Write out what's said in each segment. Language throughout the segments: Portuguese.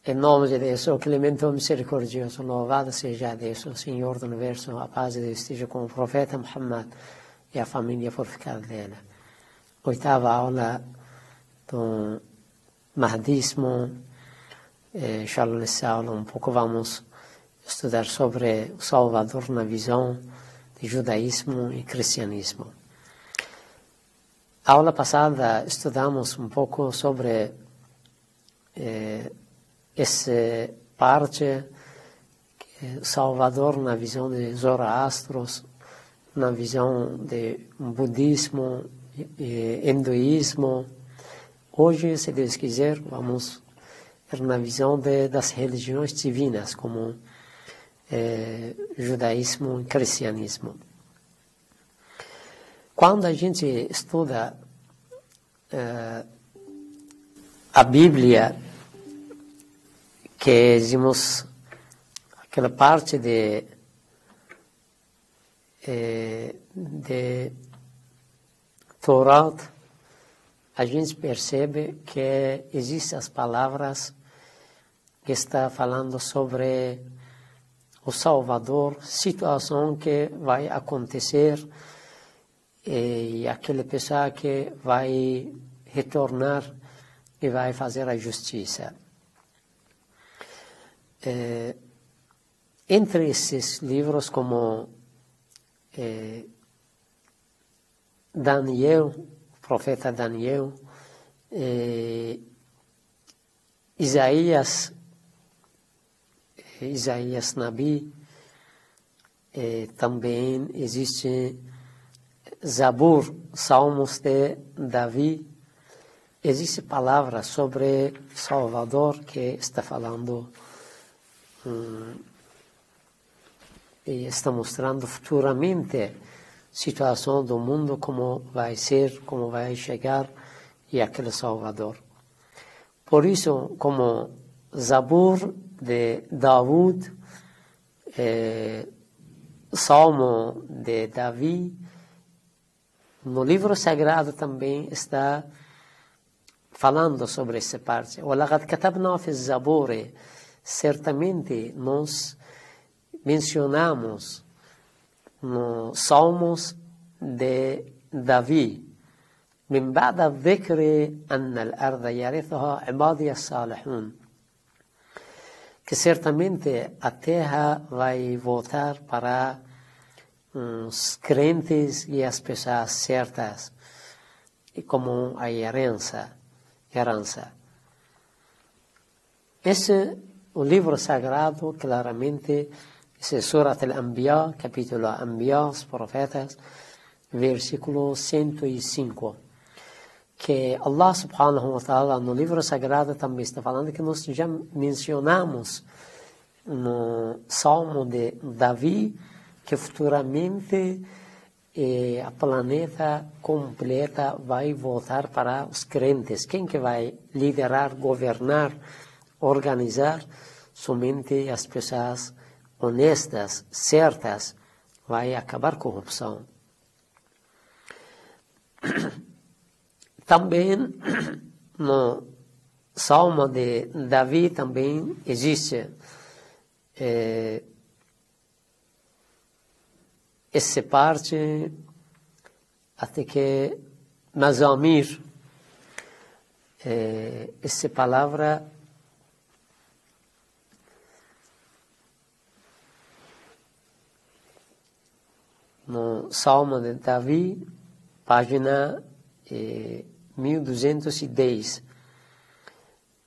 Em nome de Deus, o clemente e misericordioso, louvado seja Deus, o Senhor do Universo, a paz de Deus esteja com o profeta Muhammad e a família purificada dele. Oitava aula do Mahdismo. Inshallah, nessa aula um pouco vamos estudar sobre o Salvador na visão de judaísmo e cristianismo. A aula passada estudamos um pouco sobre essa parte, Salvador na visão de Zoroastros, na visão de budismo, hinduísmo. Hoje, se Deus quiser, vamos ver na visão das religiões divinas, como judaísmo e cristianismo. Quando a gente estuda a Bíblia, que dizemos aquela parte de Torá, a gente percebe que existem as palavras que está falando sobre o Salvador, situação que vai acontecer e aquela pessoa que vai retornar e vai fazer a justiça. Entre esses livros, como Daniel, o profeta Daniel, Isaías Nabi, também existe Zabur, Salmos de Davi. Existe palavras sobre Salvador que está falando e está mostrando futuramente a situação do mundo, como vai ser, como vai chegar, e aquele Salvador. Por isso, como Zabur de David, Salmo de Davi, no livro sagrado também está falando sobre essa parte. وَلَقَدْ كَتَبْنَا فِي الزَّبُورِ, certamente nós mencionamos nos Salmos de Davi, من بعد الذكر أن الأرض يرثها عبادي الصالحون, que certamente a terra vai voltar para os crentes e as pessoas certas, e como a herança. Esse o livro sagrado, claramente, esse Surat al-Anbiya, capítulo Anbiya, os profetas, versículo 105. Que Allah subhanahu wa ta'ala, no livro sagrado, também está falando que nós já mencionamos no Salmo de Davi, que futuramente a planeta completa vai voltar para os crentes. Quem que vai liderar, governar, organizar? Somente as pessoas honestas, certas, vai acabar a corrupção. Também no Salmo de Davi também existe essa parte, até que Mazamir, essa palavra no Salmo de Davi, página 1210,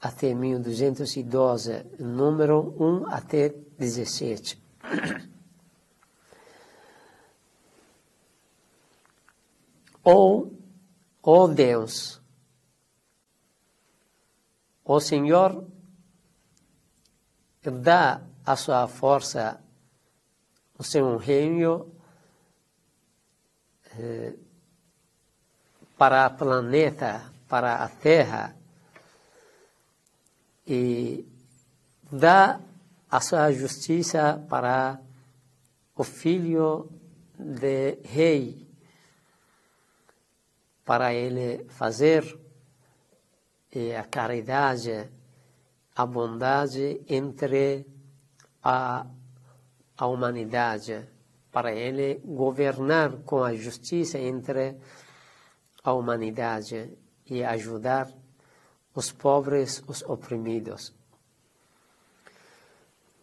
até 1212, número 1 até 17. Ó Deus, o Senhor dá a sua força, o seu reino para o planeta, para a Terra, e dá a sua justiça para o filho de rei, para ele fazer a caridade, a bondade entre a humanidade, para ele governar com a justiça entre a humanidade e ajudar os pobres, os oprimidos.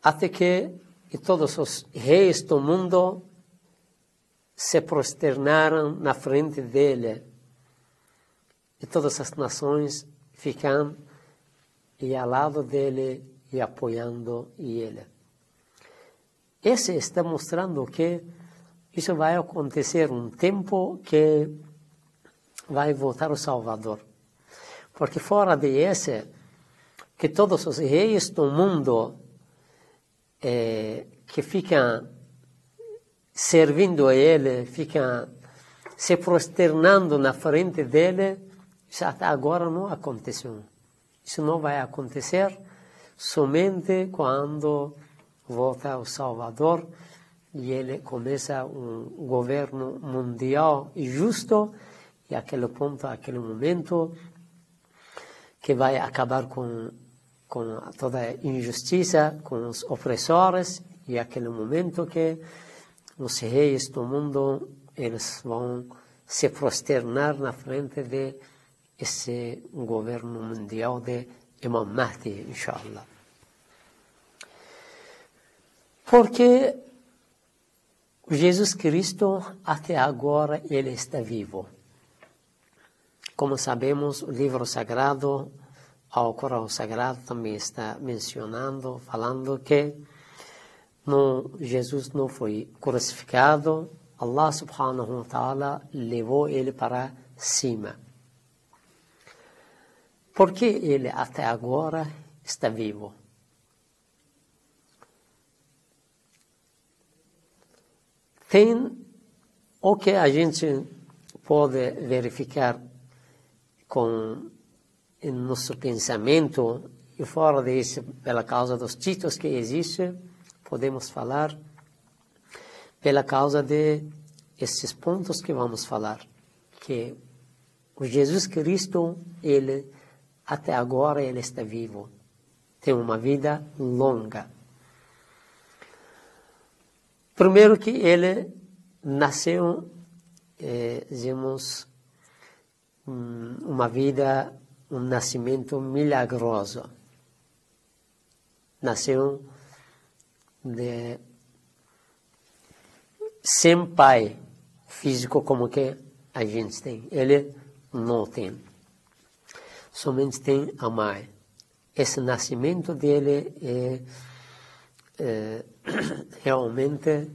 Até que todos os reis do mundo se prosternaram na frente dele, e todas as nações ficam ao lado dele e apoiando ele. Esse está mostrando que isso vai acontecer um tempo que vai voltar o Salvador. Porque fora desse, que todos os reis do mundo que ficam servindo a ele, ficam se prosternando na frente dele, isso até agora não aconteceu. Isso não vai acontecer somente quando volta o Salvador e ele começa um governo mundial e justo, e aquele ponto, aquele momento que vai acabar com toda a injustiça, com os opressores, e aquele momento que os reis do mundo eles vão se prosternar na frente de esse governo mundial de Imam Mahdi, inshallah. Porque Jesus Cristo, até agora, ele está vivo. Como sabemos, o livro sagrado, o Corão Sagrado também está mencionando, falando que Jesus não foi crucificado, Allah subhanahu wa ta'ala levou ele para cima. Porque ele até agora está vivo. Tem o que a gente pode verificar com o nosso pensamento, e fora disso, pela causa dos títulos que existem, podemos falar pela causa de esses pontos que vamos falar, que o Jesus Cristo, ele até agora ele está vivo, tem uma vida longa. Primeiro que ele nasceu, dizemos, uma vida, um nascimento milagroso. Nasceu sem pai físico como que a gente tem. Ele não tem. Somente tem a mãe. Esse nascimento dele é realmente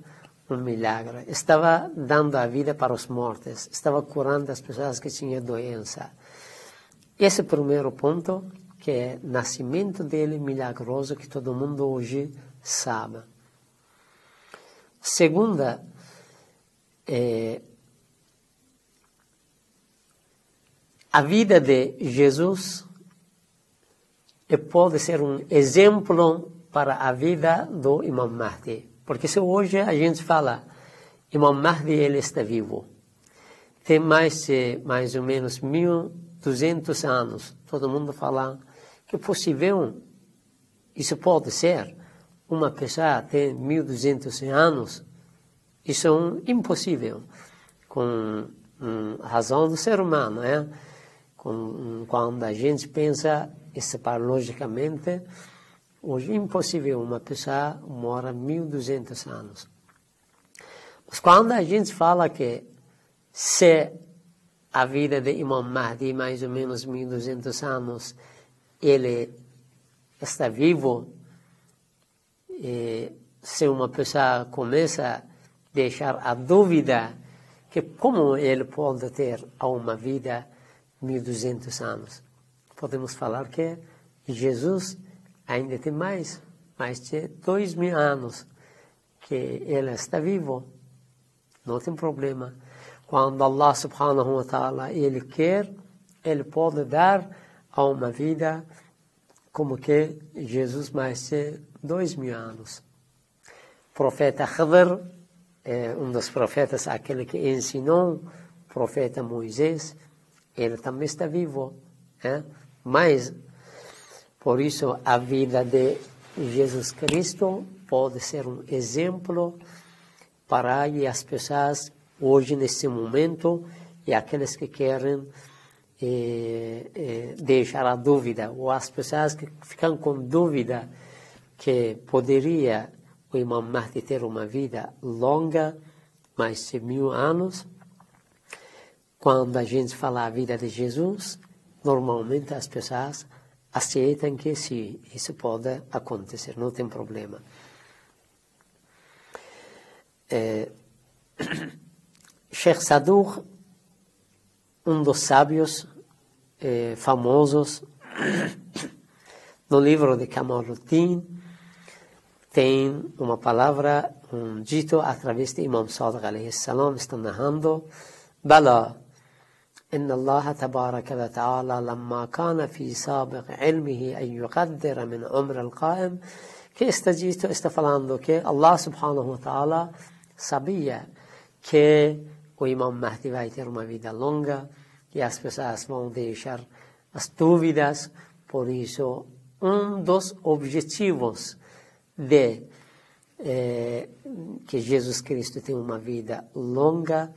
um milagre. Estava dando a vida para os mortos. Estava curando as pessoas que tinham doença. Esse é o primeiro ponto, que é o nascimento dele milagroso, que todo mundo hoje sabe. Segunda, a vida de Jesus pode ser um exemplo para a vida do Imam Mahdi. Porque se hoje a gente fala, Imam Mahdi ele está vivo. Tem mais ou menos 1200 anos. Todo mundo fala que é possível, isso pode ser. Uma pessoa tem 1200 anos, isso é impossível. Com razão do ser humano, né? Quando a gente pensa, logicamente, hoje é impossível uma pessoa mora 1200 anos. Mas quando a gente fala que se a vida de Imam Mahdi, mais ou menos 1200 anos, ele está vivo, e se uma pessoa começa a deixar a dúvida que como ele pode ter uma vida 1200 anos, podemos falar que Jesus ainda tem mais de 2000 anos que ele está vivo. Não tem problema. Quando Allah subhanahu wa ta'ala ele quer, ele pode dar uma vida como que Jesus mais de 2000 anos. O profeta Khidr é um dos profetas, aquele que ensinou o profeta Moisés, ele também está vivo. Mas, por isso, a vida de Jesus Cristo pode ser um exemplo para as pessoas hoje, nesse momento, e aqueles que querem deixar a dúvida, ou as pessoas que ficam com dúvida que poderia o Imam Mahdi ter uma vida longa, mais de 1000 anos. Quando a gente fala a vida de Jesus, normalmente as pessoas aceitam que sim, isso pode acontecer, não tem problema. Sheikh Saduq, um dos sábios famosos, no livro de Kamaluddin, tem uma palavra, um dito através de Imam Sadiq alayhi salam, está narrando: Bala, inna Allah tabaraka wa ta'ala lamma kana fi sabiq ilmihi an yuqaddira min umr al-qa'im, que está dito, está falando que Allah subhanahu wa ta'ala sabia que o Imam Mahdi vai ter uma vida longa e as pessoas vão deixar as dúvidas. Por isso, um dos objetivos de que Jesus Cristo tem uma vida longa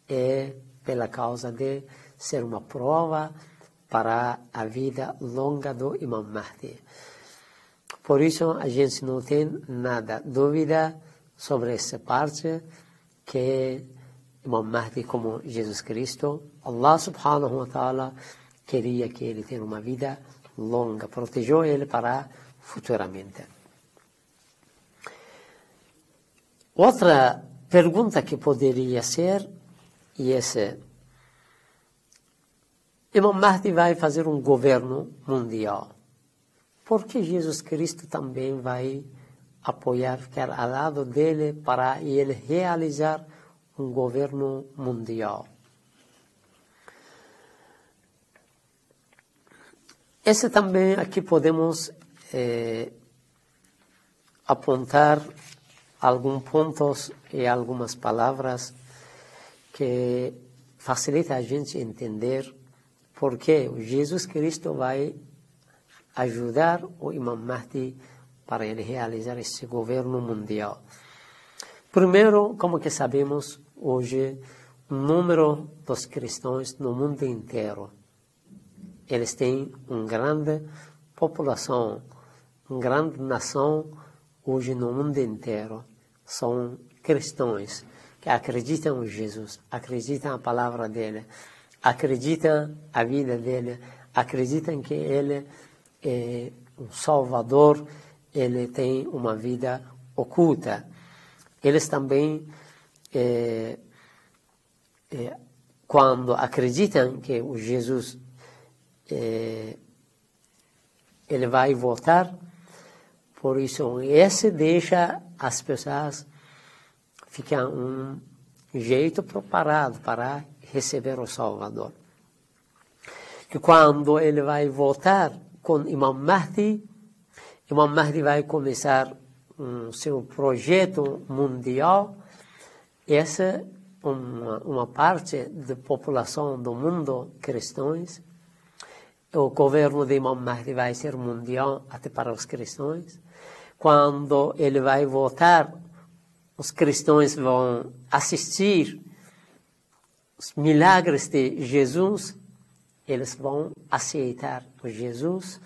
é pela causa de ser uma prova para a vida longa do Imam Mahdi. Por isso, a gente não tem nada dúvida sobre essa parte, que Imam Mahdi, como Jesus Cristo, Allah subhanahu wa ta'ala queria que ele tenha uma vida longa, protegeu ele para futuramente. Outra pergunta que poderia ser, e essa: Imam Mahdi vai fazer um governo mundial. Por que Jesus Cristo também vai apoiar, ficar ao lado dele para ele realizar um governo mundial? Esse também aqui podemos apontar alguns pontos e algumas palavras que facilitam a gente entender por que Jesus Cristo vai ajudar o Imam Mahdi para ele realizar esse governo mundial. Primeiro, como que sabemos, hoje, o número dos cristãos no mundo inteiro, eles têm uma grande população, uma grande nação hoje no mundo inteiro. São cristãos que acreditam em Jesus, acreditam na palavra dele, acreditam na vida dele, acreditam que ele é um salvador, ele tem uma vida oculta. Eles também, quando acreditam que o Jesus ele vai voltar, por isso esse deixa as pessoas ficar um jeito preparado para receber o Salvador. E quando ele vai voltar com Imam Mahdi vai começar seu projeto mundial. Essa é uma parte da população do mundo cristãos. O governo de Imam Mahdi vai ser mundial até para os cristãos. Quando ele vai voltar, os cristãos vão assistir os milagres de Jesus. Eles vão aceitar o Jesus,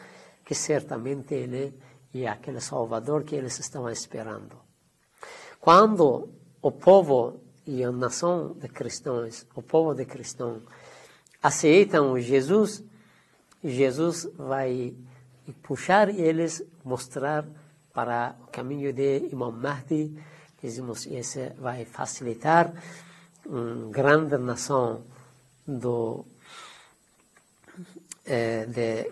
que certamente ele é aquele Salvador que eles estão esperando. Quando o povo e a nação de cristãos, o povo de cristãos, aceitam o Jesus, Jesus vai e puxar eles, mostrar para o caminho de Imam Mahdi. Dizemos, isso vai facilitar uma grande nação do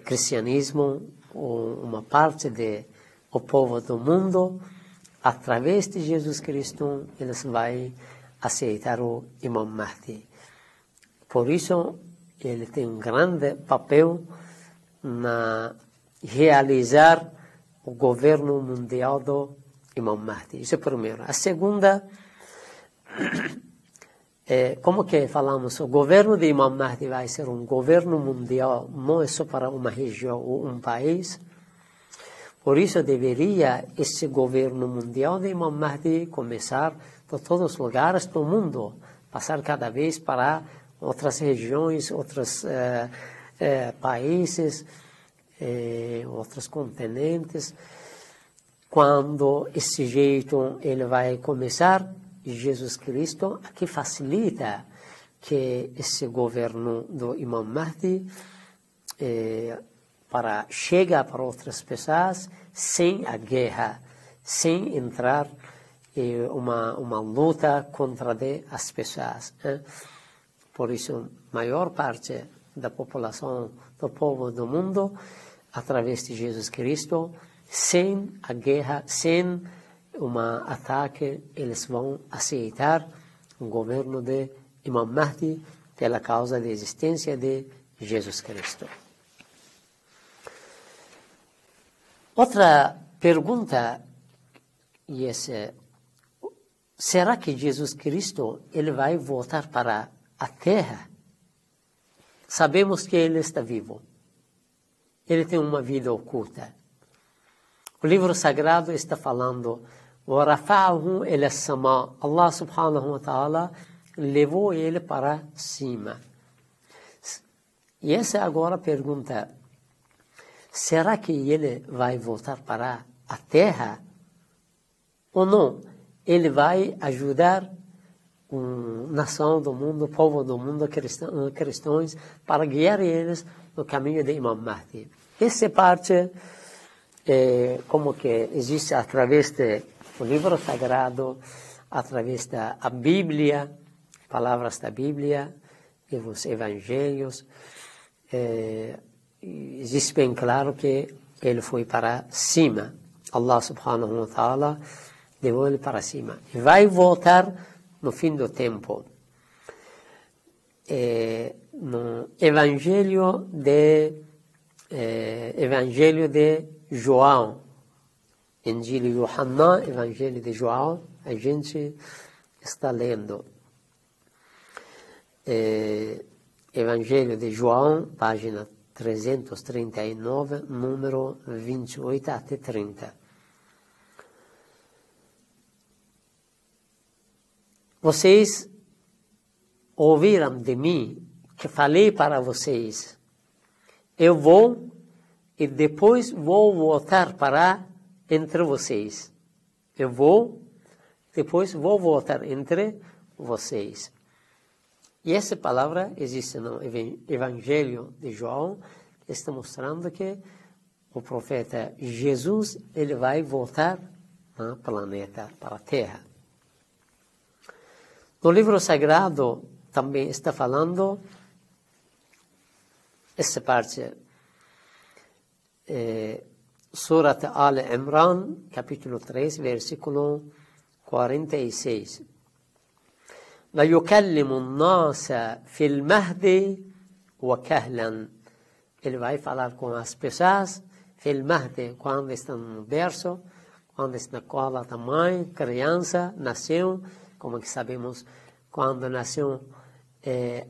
cristianismo, uma parte do povo do mundo. Através de Jesus Cristo, eles vão aceitar o Imam Mahdi. Por isso, ele tem um grande papel na realizar o governo mundial do Imam Mahdi. Isso é o primeiro. A segunda, como que falamos, o governo de Imam Mahdi vai ser um governo mundial, não é só para uma região ou um país. Por isso deveria esse governo mundial de Imam Mahdi começar de todos os lugares do mundo, passar cada vez para outras regiões, outros países, outros continentes. Quando esse jeito ele vai começar, Jesus Cristo aqui facilita que esse governo do Imam Mahdi para chegar para outras pessoas sem a guerra, sem entrar em uma luta contra as pessoas. Por isso, a maior parte da população, do povo do mundo, através de Jesus Cristo, sem a guerra, sem um ataque, eles vão aceitar o governo de Imam Mahdi pela causa da existência de Jesus Cristo. Outra pergunta, será que Jesus Cristo ele vai voltar para a Terra? Sabemos que ele está vivo. Ele tem uma vida oculta. O livro sagrado está falando, وَرَفَعَهُ إِلَى السَّمَاءِ. Allah subhanahu wa ta'ala levou ele para cima. E essa agora pergunta, será que ele vai voltar para a Terra? Ou não? Ele vai ajudar a nação do mundo, o povo do mundo, cristãos, para guiar eles no caminho de Imam Mahdi. Essa parte, como que existe através do livro sagrado, através da Bíblia, palavras da Bíblia, e os evangelhos, existe bem claro que ele foi para cima. Allah subhanahu wa ta'ala levou ele para cima. E vai voltar no fim do tempo. No Evangelho de João, Injil de Yohanan, Evangelho de João, a gente está lendo. Evangelho de João, página 339, número 28 até 30. Vocês ouviram de mim que falei para vocês, eu vou e depois vou voltar para entre vocês. Eu vou, depois vou voltar entre vocês. E essa palavra existe no Evangelho de João, que está mostrando que o profeta Jesus ele vai voltar no planeta, para a Terra. No livro sagrado também está falando essa parte, Surat Al-Imran, capítulo 3, versículo 46. وَيُكَلِّمُ النَّاسَ فِي الْمَهْدِ وَكَهْلًا. Ele vai falar com as pessoas, fil mahdi, quando estão no berço, quando está na cola da mãe, criança, nasceu, como que sabemos, quando nasceu,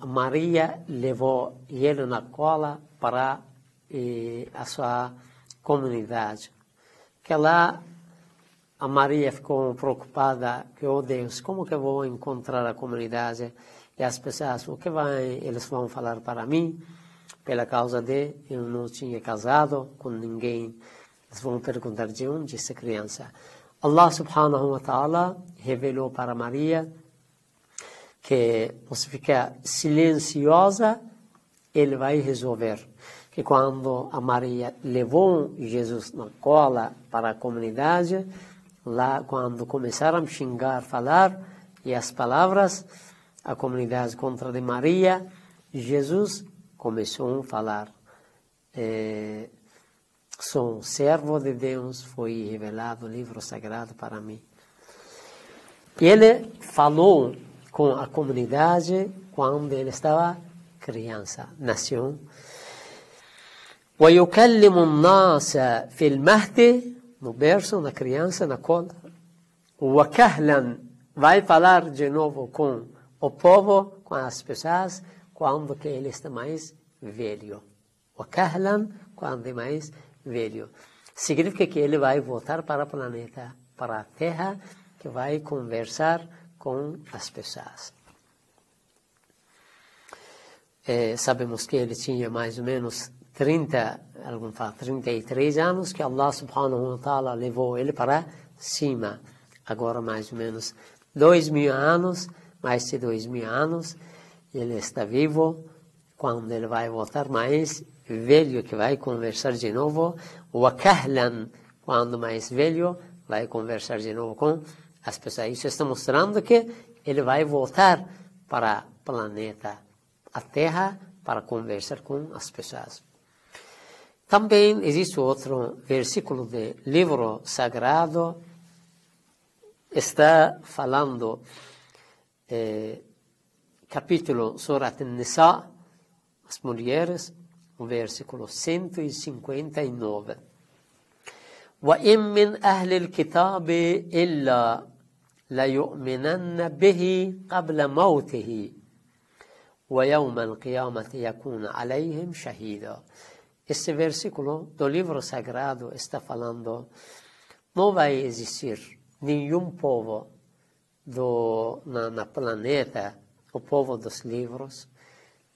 Maria levou ele na cola para a sua comunidade. Que lá a Maria ficou preocupada, que, oh Deus, como que eu vou encontrar a comunidade? E as pessoas, eles vão falar para mim? Pela causa de eu não tinha casado com ninguém. Eles vão perguntar de onde essa criança. Allah subhanahu wa ta'ala revelou para Maria que você ficar silenciosa, ele vai resolver. que quando a Maria levou Jesus na cola para a comunidade, lá quando começaram a xingar, falar, e as palavras, a comunidade contra de Maria, Jesus começou a falar. Sou servo de Deus, foi revelado o livro sagrado para mim. Ele falou com a comunidade quando ele estava criança, nasceu. ويكلم الناس في المهد, no berço, na criança, na cola. وكهلا, vai falar de novo com o povo, com as pessoas, quando que ele está mais velho. وكهلا, quando é mais velho. Significa que ele vai voltar para o planeta, para a Terra, que vai conversar com as pessoas. Sabemos que ele tinha mais ou menos 33 anos, que Allah subhanahu wa ta'ala levou ele para cima. Agora mais ou menos 2.000 anos, mais de 2.000 anos, ele está vivo. Quando ele vai voltar mais velho, que vai conversar de novo, وكهلا, quando mais velho, vai conversar de novo com as pessoas. Isso está mostrando que ele vai voltar para o planeta, a Terra, para conversar com as pessoas. Também existe outro versículo do livro sagrado, está falando, capítulo Surat An-Nisa, as mulheres, o versículo 159. وَإِن مِّنْ أَهْلِ الْكِتَابِ إِلَّا لَيُؤْمِنَنَّ بِهِ قَبْلَ مَوْتِهِ وَيَوْمَ الْقِيَامَةِ يَكُونَ عَلَيْهِمْ شَهِيدًا. Este versículo do livro sagrado está falando, não vai existir nenhum povo na planeta, o povo dos livros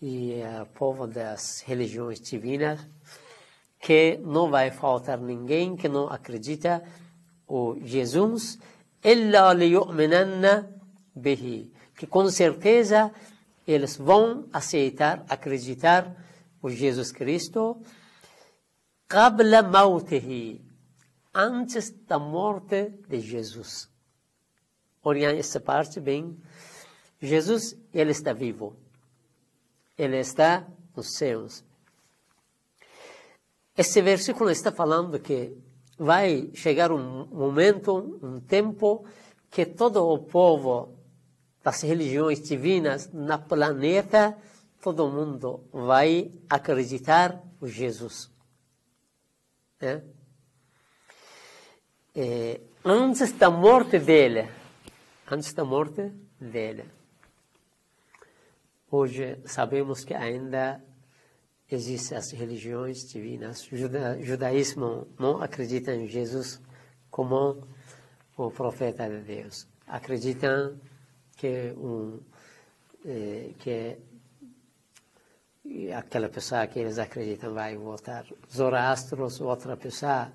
e o povo das religiões divinas, que não vai faltar ninguém que não acredita o Jesus, إِلَّا لِيُؤْمِنَنَّ بِهِ, que com certeza eles vão aceitar, acreditar o Jesus Cristo, قَبْلَ مَوْتِهِ, antes da morte de Jesus. Olhem essa parte bem. Jesus, ele está vivo. Ele está nos céus. Esse versículo está falando que vai chegar um momento, um tempo, que todo o povo das religiões divinas na planeta, todo mundo vai acreditar em Jesus. Antes da morte dele. Hoje sabemos que ainda existem as religiões divinas. Judaísmo não acredita em Jesus como o profeta de Deus. Acreditam que aquela pessoa que eles acreditam vai voltar. Zoroastros, outra pessoa.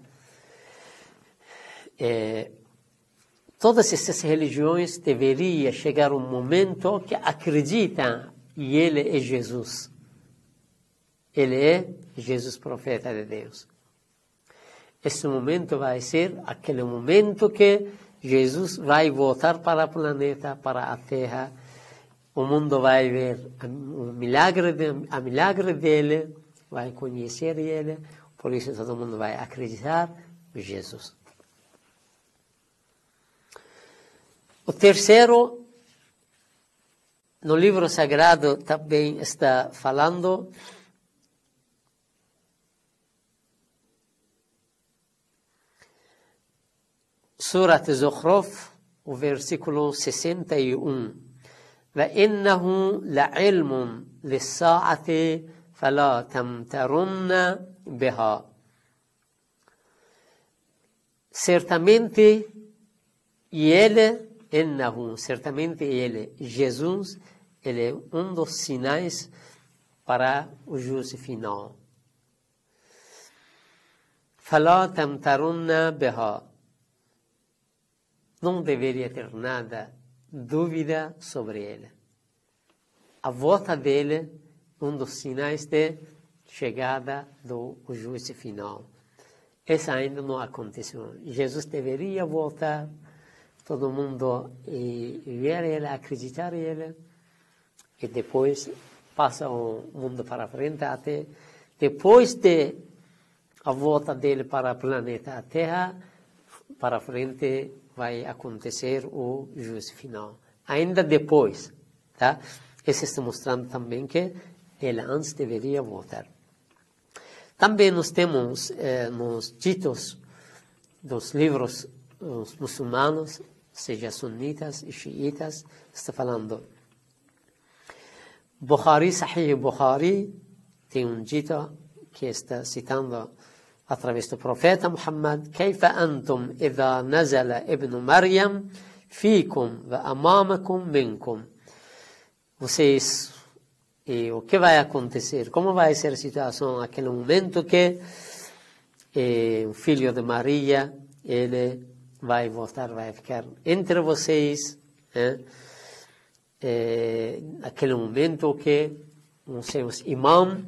Todas essas religiões deveriam chegar um momento que acreditam e ele é Jesus. Ele é Jesus, profeta de Deus. Esse momento vai ser aquele momento que Jesus vai voltar para o planeta, para a Terra. O mundo vai ver a milagre dele, vai conhecer ele, por isso todo mundo vai acreditar em Jesus. O terceiro, no livro sagrado também está falando Surat Zukhruf, o versículo 61. وَإِنَّهُ لَعِلْمٌ لِلسَّاعَةِ فَلَا تَمْتَرُنَّ بِهَا. Certamente ele, certamente ele, Jesus, ele é um dos sinais para o juízo final. فَلَا تَمْتَرُنَّ بِهَا. Não deveria ter nada dúvida sobre ele. A volta dele, um dos sinais de chegada do juízo final. Essa ainda não aconteceu. Jesus deveria voltar, todo mundo ver ele, acreditar nele, e depois passa o mundo para frente, até depois de a volta dele para o planeta Terra, para frente vai acontecer o juízo final. Ainda depois, tá? Esse está mostrando também que ele antes deveria voltar. Também nós temos nos ditos dos livros dos muçulmanos, seja sunitas e xiitas, está falando. Bukhari, Sahih Bukhari, tem um dito que está citando através do profeta Muhammad: كيف أنتم إذا نزل ابن مريم فيكم وأمامكم منكم. Vocês, e o que vai acontecer? Como vai ser a situação naquele momento que o filho de Maria, ele vai voltar, vai ficar entre vocês, aquele momento que os seus imãs,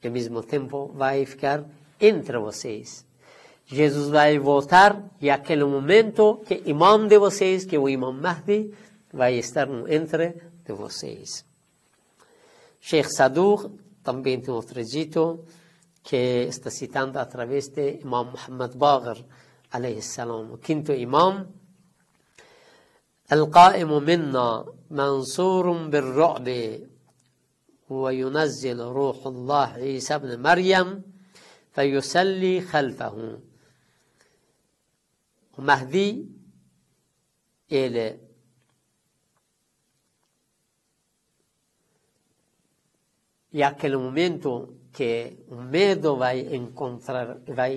ao mesmo tempo, vai ficar entre vocês. Jesus vai voltar e aquele momento que o imã de vocês, que o imã Mahdi, vai estar entre de vocês. Sheikh Sadur também tem outro dito que está citando através de Imam Muhammad Baqir, alayhi salam, o quinto imam: القائم منا منصور بالرعب وينزل روح الله عيسى بن مريم فيسلي خلفه. O Mahdi, ele e aquele momento que o medo vai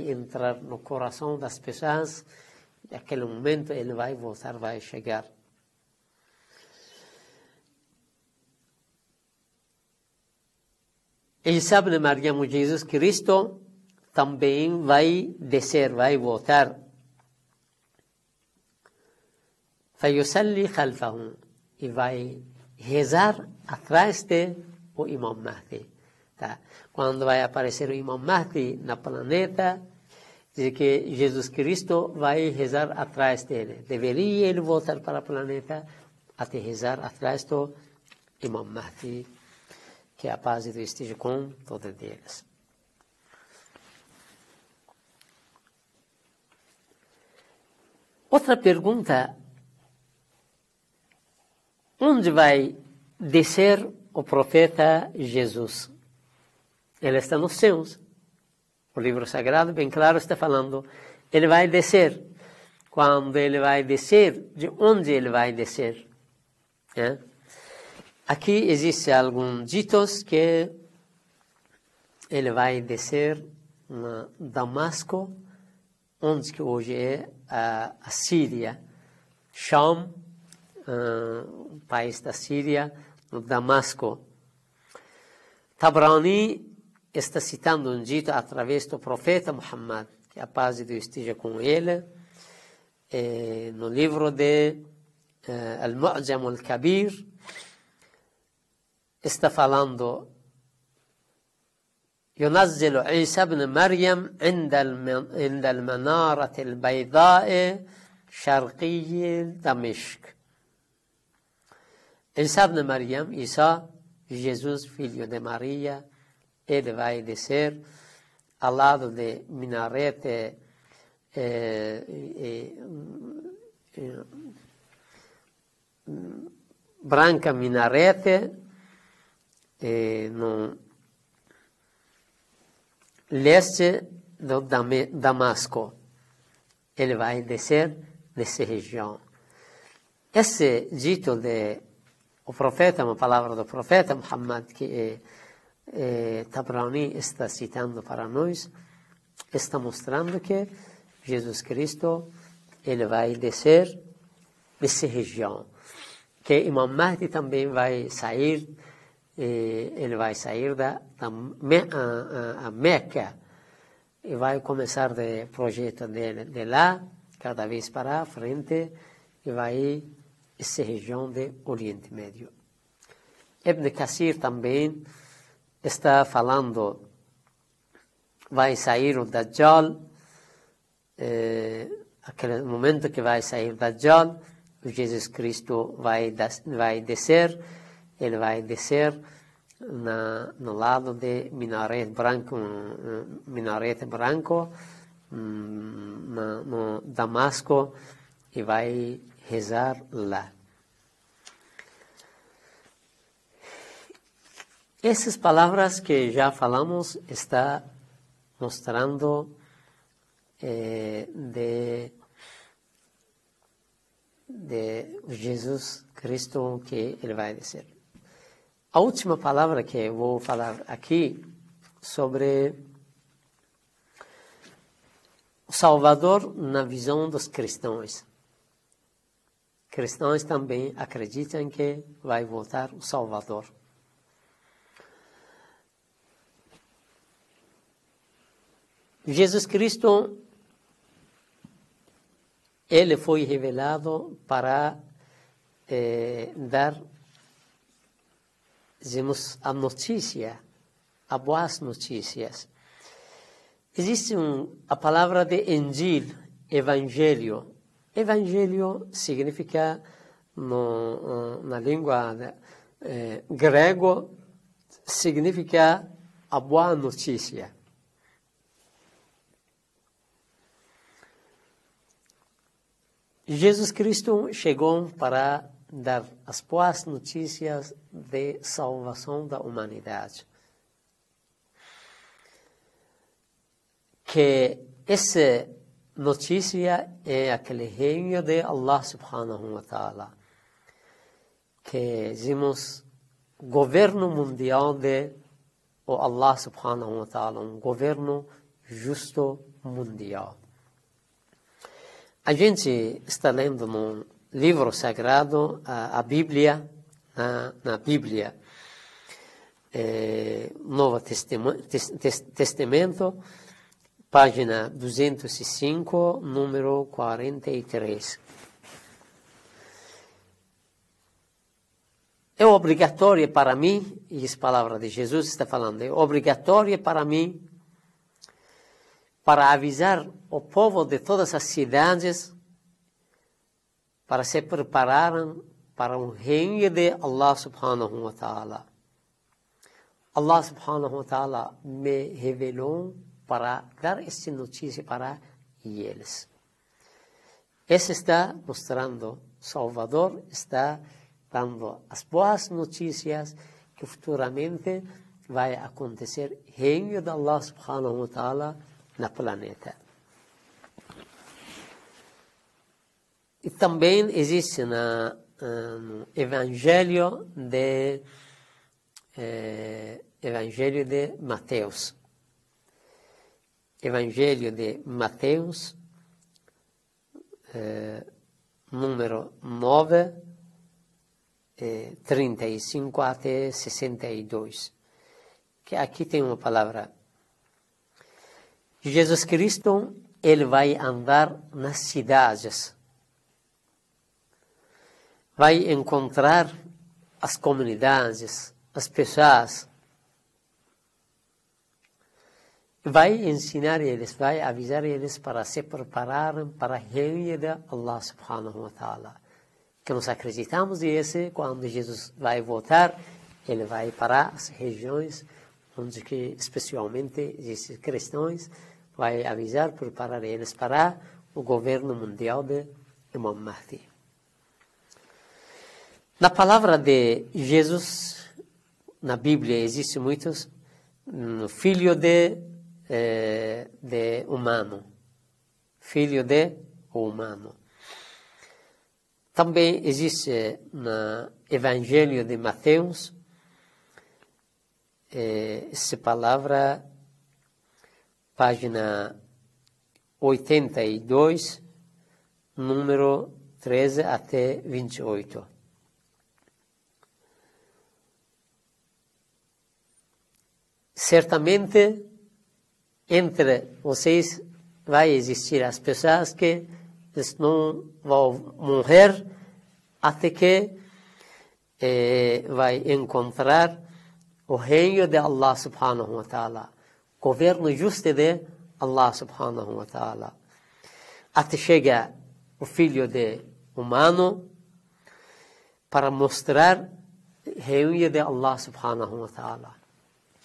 entrar no coração das pessoas, e aquele momento ele vai voltar, vai chegar. Isa ibn Maryam, Jesus Cristo, também vai descer, vai voltar. فيصلي خلفه, e vai rezar atrás de o Imam Mahdi. Tá? Quando vai aparecer o Imam Mahdi na planeta, diz que Jesus Cristo vai rezar atrás dele. Deveria ele voltar para o planeta até rezar atrás do Imam Mahdi, que a paz de Deus esteja com todos eles. Outra pergunta: onde vai descer o profeta Jesus? Ele está nos céus. O livro sagrado, bem claro, está falando, ele vai descer. Quando ele vai descer, de onde ele vai descer? Aqui existem alguns ditos que ele vai descer na Damasco, onde que hoje é a Síria, Sham, o país da Síria, no Damasco. Tabrani está citando um dito através do profeta Muhammad, que a paz de Deus esteja com ele, no livro de Al-Mu'jam al-Kabir, está falando: ينزل عيسى بن مريم عند المنارة البيضاء شرقي دمشق. Isa ibn Maryam, Isa, Jesus, filho de Maria, ele vai descer ao lado de minarete branca minarete no leste do Damasco. Ele vai descer nessa região. Esse dito de o profeta, uma palavra do profeta Muhammad, que Tabrani está citando para nós, está mostrando que Jesus Cristo, ele vai descer nessa região. Que Imam Mahdi também vai sair, ele vai sair da Meca e vai começar o projeto dele de lá, cada vez para frente, e vai essa região do Oriente Médio. Ibn Kassir também está falando vai sair o Dajjal, aquele momento que vai sair o Dajjal, o Jesus Cristo vai descer, ele vai descer no lado de minarete branco, no Damasco, e vai rezar lá. Essas palavras que já falamos está mostrando de Jesus Cristo que ele vai descer. A última palavra que eu vou falar aqui sobre o Salvador na visão dos cristãos. Cristãos também acreditam que vai voltar o Salvador. Jesus Cristo, ele foi revelado para dar, dizemos, a notícia, as boas notícias. Existe a palavra de Injil, Evangelho. Evangelho significa, na língua grego, significa a boa notícia. Jesus Cristo chegou para dar as boas notícias de salvação da humanidade. Que essa notícia é aquele reino de Allah subhanahu wa ta'ala. Que dizemos governo mundial de Allah subhanahu wa ta'ala, um governo justo mundial. A gente está lendo no livro sagrado, a Bíblia, na Bíblia, Novo Testamento, página 205, número 43. É obrigatório para mim, e as palavras de Jesus está falando, é obrigatório para mim, para avisar o povo de todas as cidades para se prepararem para um reino de Allah subhanahu wa ta'ala. Allah subhanahu wa ta'ala me revelou para dar esta notícia para eles. Esse está mostrando, Salvador está dando as boas notícias que futuramente vai acontecer reino de Allah subhanahu wa ta'ala no planeta. E também existe no Evangelho de Mateus. Evangelho de Mateus, número 9, 35 até 62. Que aqui tem uma palavra. Jesus Cristo, ele vai andar nas cidades. Vai encontrar as comunidades, as pessoas. Vai ensinar eles, vai avisar eles para se prepararem para a reino de Allah subhanahu wa ta'ala. Que nós acreditamos nisso, quando Jesus vai voltar, ele vai para as regiões onde que especialmente esses cristãos, vai avisar, preparar eles para o governo mundial de Imam Mahdi. Na palavra de Jesus, na Bíblia, existe muitos filho de humano. Filho de humano. Também existe no Evangelho de Mateus, essa palavra, página 82, número 13 até 28. Certamente, entre vocês vai existir as pessoas que não vão morrer até que vai encontrar o reino de Allah subhanahu wa ta'ala, governo justo de Allah subhanahu wa ta'ala. Até chega o Filho de humano para mostrar reunião de Allah subhanahu wa ta'ala.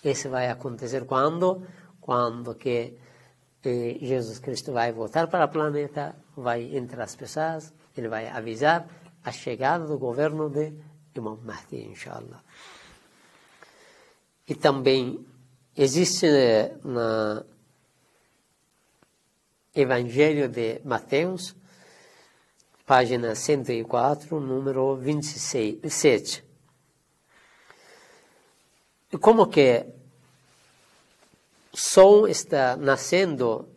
Isso vai acontecer quando que Jesus Cristo vai voltar para o planeta, vai entre as pessoas, ele vai avisar a chegada do governo de Imam Mahdi, inshallah. E também existe no Evangelho de Mateus, página 104, número 27. E como que som está nascendo,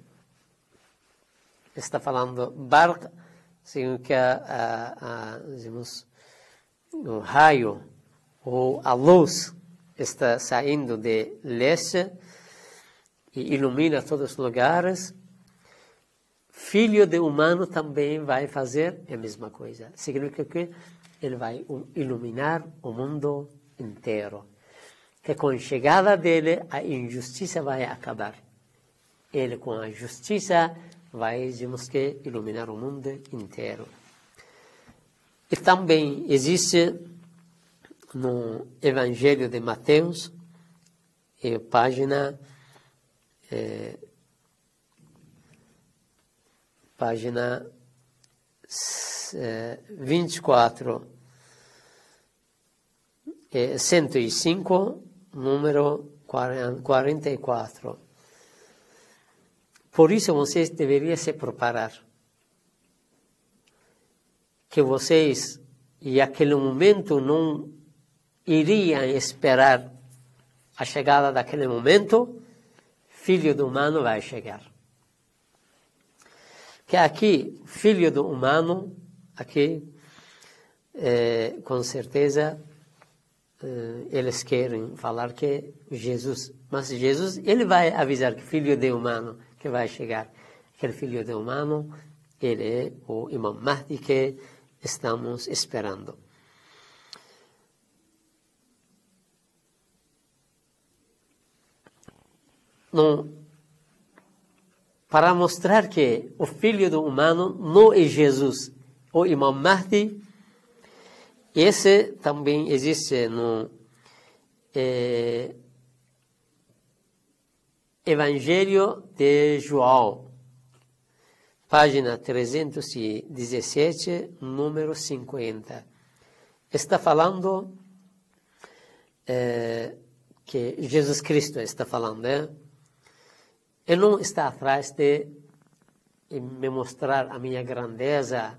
está falando barq, significa dizemos, um raio ou a luz está saindo de leste e ilumina todos os lugares. Filho de humano também vai fazer a mesma coisa. Significa que ele vai iluminar o mundo inteiro. Que com a chegada dele, a injustiça vai acabar. Ele, com a justiça, vai, dizemos que, iluminar o mundo inteiro. E também existe no Evangelho de Mateus, página 24, 105, número 44. Por isso vocês deveriam se preparar. Que vocês, em aquele momento, não iriam esperar a chegada daquele momento, Filho do Humano vai chegar. Que aqui, Filho do Humano, aqui, com certeza, eles querem falar que Jesus, mas Jesus, ele vai avisar que Filho de Humano que vai chegar. Aquele Filho de Humano, ele é o Imam Mahdi que estamos esperando. Para mostrar que o Filho do Humano não é Jesus, o Imam Mahdi. Esse também existe no Evangelho de João, página 317, número 50. Está falando que Jesus Cristo está falando, Ele não está atrás de me mostrar a minha grandeza,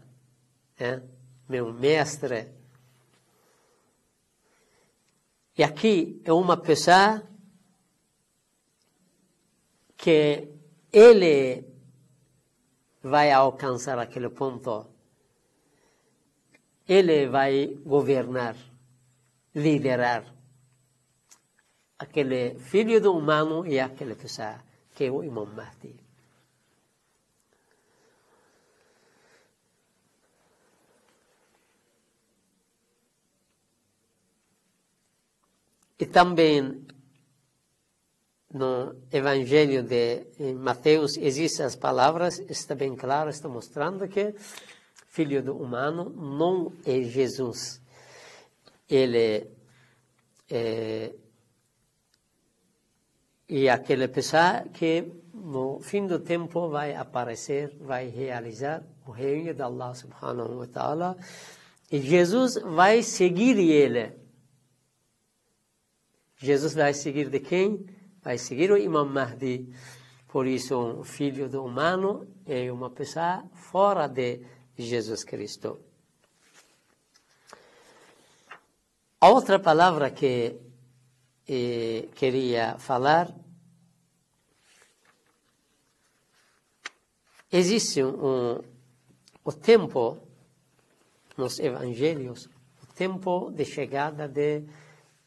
meu mestre. E aqui é uma pessoa que ele vai alcançar aquele ponto. Ele vai governar, liderar. Aquele Filho do Humano e aquela pessoa que é o Imam Mahdi. E também no Evangelho de Mateus existem as palavras, está bem claro, está mostrando que Filho do Humano não é Jesus. Ele é aquela pessoa que no fim do tempo vai aparecer, vai realizar o reino de Allah subhanahu wa ta'ala, e Jesus vai seguir ele. Jesus vai seguir de quem? Vai seguir o Imam Mahdi. Por isso, um Filho do Humano é uma pessoa fora de Jesus Cristo. A outra palavra que queria falar, existe o tempo nos evangelhos, o tempo de chegada de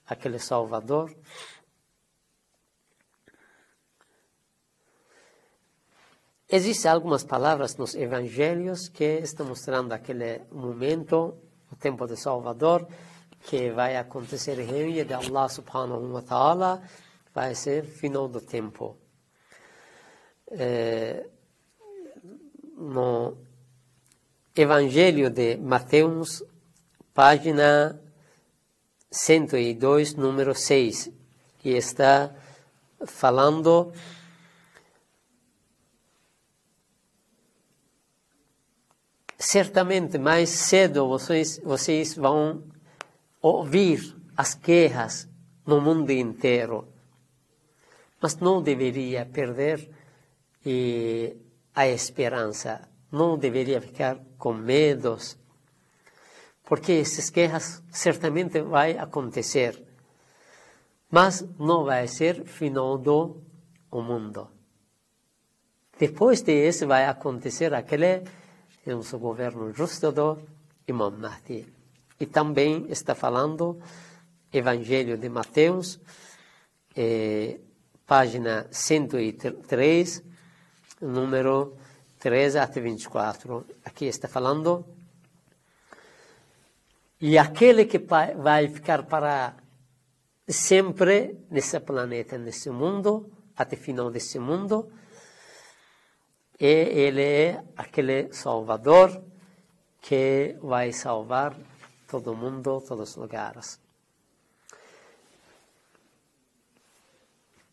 aquele Salvador. Existem algumas palavras nos evangelhos que estão mostrando aquele momento, o tempo de Salvador, que vai acontecer em reino de Allah subhanahu wa ta'ala, vai ser final do tempo. no Evangelho de Mateus, página 102, número 6, que está falando certamente mais cedo vocês vão ouvir as queixas no mundo inteiro, mas não deveria perder a esperança, não deveria ficar com medos, porque essas queixas certamente vai acontecer, mas não vai ser final do mundo. Depois disso vai acontecer aquele nosso governo justo do Imam Mahdi. E também está falando Evangelho de Mateus, página 103, número 13 até 24. Aqui está falando: e aquele que vai ficar para sempre nesse planeta, nesse mundo, até o final desse mundo, e ele é aquele Salvador que vai salvar todo mundo, todos os lugares.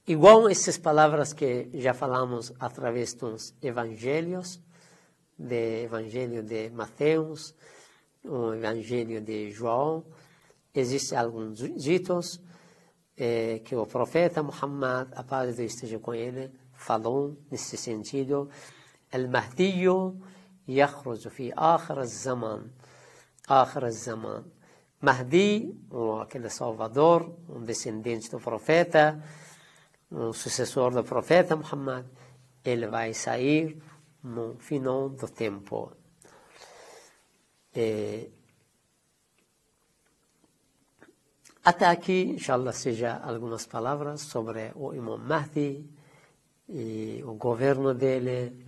Igual essas palavras que já falamos através dos evangelhos, do Evangelho de Mateus, o Evangelho de João, existem alguns ditos que o profeta Muhammad, a paz de Deus esteja com ele, falou nesse sentido: المهدي يخرج في آخر الزمان. Mahdi, aquele Salvador, um descendente do profeta, um sucessor do profeta Muhammad, ele vai sair no final do tempo. Até aqui, inshallah, seja algumas palavras sobre o Imam Mahdi e o governo dele,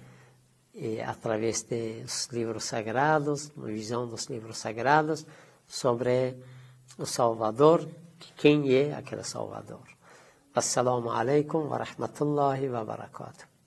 através dos livros sagrados, uma visão dos livros sagrados sobre o Salvador, quem é aquele Salvador. Assalamu alaikum wa rahmatullahi wa barakatuh.